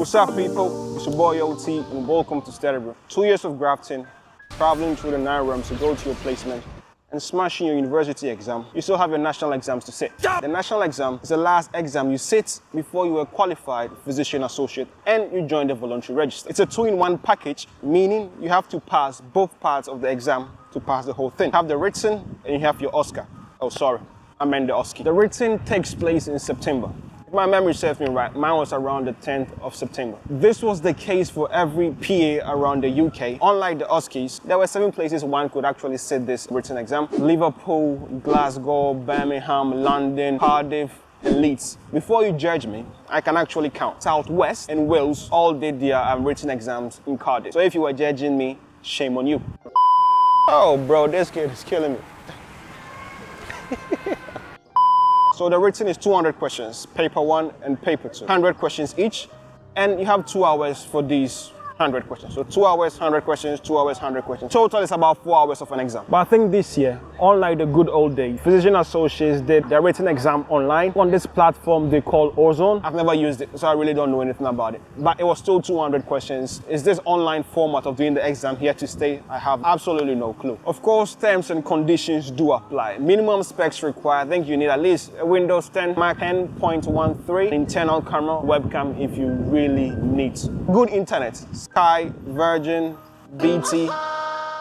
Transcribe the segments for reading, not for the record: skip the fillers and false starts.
What's up, people? It's your boy OT, and welcome to Steadybro. 2 years of grafting, traveling through the 9 realms to go to your placement, and smashing your university exam. You still have your national exams to sit. The national exam is the last exam you sit before you are qualified physician associate and you join the voluntary register. It's a 2-in-1 package, meaning you have to pass both parts of the exam to pass the whole thing. You have the written and you have your OSCE. Oh, sorry, I meant the OSCE. The written takes place in September. If my memory serves me right, mine was around the 10th of September. This was the case for every PA around the UK. Unlike the OSCEs, there were 7 places one could actually sit this written exam. Liverpool, Glasgow, Birmingham, London, Cardiff, and Leeds. Before you judge me, I can actually count. South West and Wales all did their written exams in Cardiff. So if you were judging me, shame on you. Oh bro, this kid is killing me. So the written is 200 questions, paper 1 and paper 2. 100 questions each, and you have 2 hours for these 100 questions. So 2 hours, 100 questions, 2 hours, 100 questions. Total is about 4 hours of an exam. But I think this year, unlike the good old days, physician associates did their written exam online on this platform they call Ozone. I've never used it, so I really don't know anything about it. But it was still 200 questions. Is this online format of doing the exam here to stay? I have absolutely no clue. Of course, terms and conditions do apply. Minimum specs required. I think you need at least a Windows 10, Mac 10.13, internal camera, webcam if you really need to. Good internet. Sky, Virgin, BT.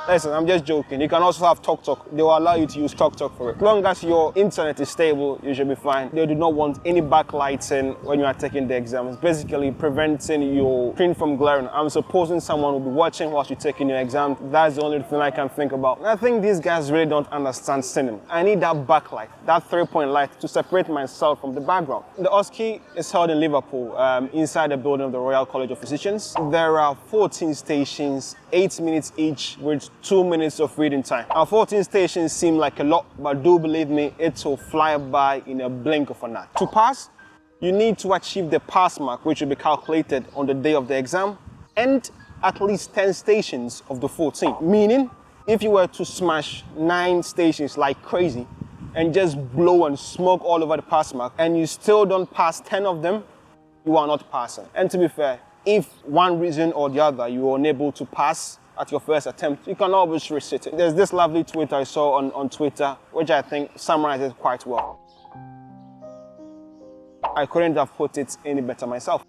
Listen, I'm just joking. You can also have TalkTalk. They will allow you to use TalkTalk for it. As long as your internet is stable, you should be fine. They do not want any backlighting when you are taking the exam. It's basically preventing your screen from glaring. I'm supposing someone will be watching whilst you're taking your exam. That's the only thing I can think about. And I think these guys really don't understand cinema. I need that backlight, that 3-point light to separate myself from the background. The OSCE is held in Liverpool, inside the building of the Royal College of Physicians. There are 14 stations, 8 minutes each, with 2 minutes of reading time. Now 14 stations seem like a lot, but do believe me, it will fly by in a blink of an eye. To pass, you need to achieve the pass mark, which will be calculated on the day of the exam, and at least 10 stations of the 14. Meaning, if you were to smash 9 stations like crazy and just blow and smoke all over the pass mark, and you still don't pass 10 of them, you are not passing. And to be fair, if one reason or the other you are unable to pass at your first attempt, you can always resit it. There's this lovely tweet I saw on Twitter, which I think summarizes quite well. I couldn't have put it any better myself.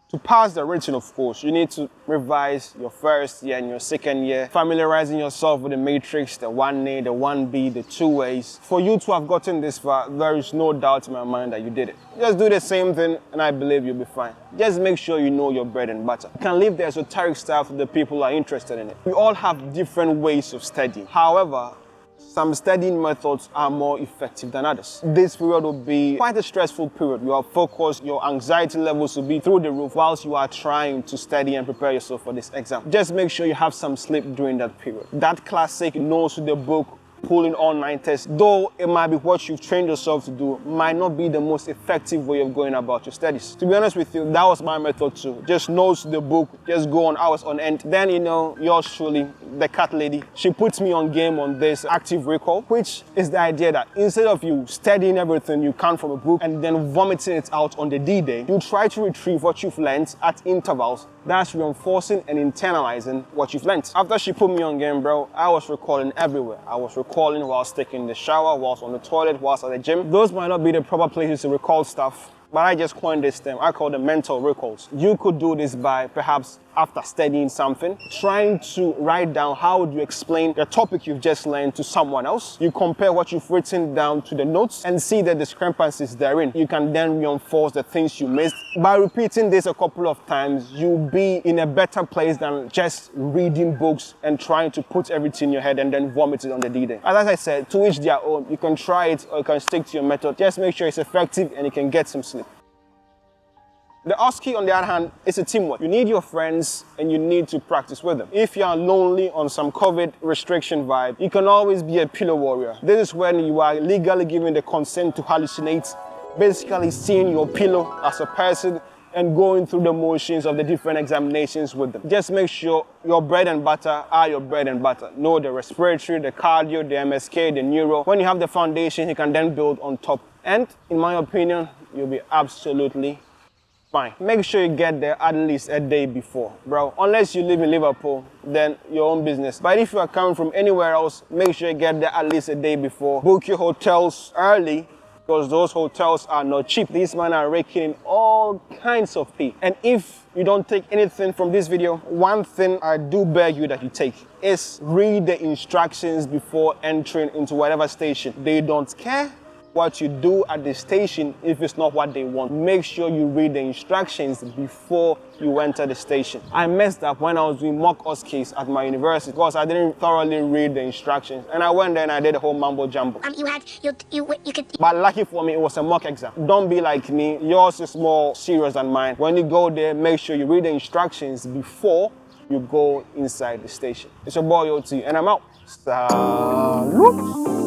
To pass the written, of course, you need to revise your first year and your second year, familiarizing yourself with the matrix, the 1A, the 1B, the 2As. For you to have gotten this far, there is no doubt in my mind that you did it. Just do the same thing and I believe you'll be fine. Just make sure you know your bread and butter. You can leave the esoteric stuff to the people who are interested in it. We all have different ways of studying. However, some studying methods are more effective than others. This period will be quite a stressful period. You are focused, your anxiety levels will be through the roof whilst you are trying to study and prepare yourself for this exam. Just make sure you have some sleep during that period. That classic nose to the book, pulling all-nighters, though it might be what you've trained yourself to do, might not be the most effective way of going about your studies. To be honest with you, that was my method too. Just nose to the book, just go on hours on end. Then, you know, yours truly, the cat lady, she puts me on game on this active recall, which is the idea that instead of you studying everything you can from a book and then vomiting it out on the D-Day, you try to retrieve what you've learned at intervals. That's reinforcing and internalizing what you've learned. After she put me on game, bro, I was recalling everywhere. I was recalling whilst taking the shower, whilst on the toilet, whilst at the gym. Those might not be the proper places to recall stuff, but I just coined this term. I call them mental recalls. You could do this by perhaps after studying something, trying to write down how would you explain the topic you've just learned to someone else. You compare what you've written down to the notes and see the discrepancies therein. You can then reinforce the things you missed. By repeating this a couple of times, you'll be in a better place than just reading books and trying to put everything in your head and then vomit it on the D-Day. As I said, to each their own. You can try it or you can stick to your method. Just make sure it's effective and you can get some sleep. The OSCE, on the other hand, is a teamwork. You need your friends and you need to practice with them. If you are lonely on some COVID restriction vibe, you can always be a pillow warrior. This is when you are legally given the consent to hallucinate, basically seeing your pillow as a person and going through the motions of the different examinations with them. Just make sure your bread and butter are your bread and butter. Know the respiratory, the cardio, the MSK, the neuro. When you have the foundation, you can then build on top. And in my opinion, you'll be absolutely fine. Make sure you get there at least a day before, bro. Unless you live in Liverpool, then your own business. But if you are coming from anywhere else, make sure you get there at least a day before. Book your hotels early, because those hotels are not cheap. These men are raking in all kinds of fee. And if you don't take anything from this video, one thing I do beg you that you take is read the instructions before entering into whatever station. They don't care what you do at the station if it's not what they want. Make sure you read the instructions before you enter the station. I messed up when I was doing mock OSCEs at my university because I didn't thoroughly read the instructions, and I went there and I did a whole mambo jumbo. You could. But lucky for me, it was a mock exam. Don't be like me. Yours is more serious than mine. When you go there, make sure you read the instructions before you go inside the station. It's your boy OT, and I'm out. Salute.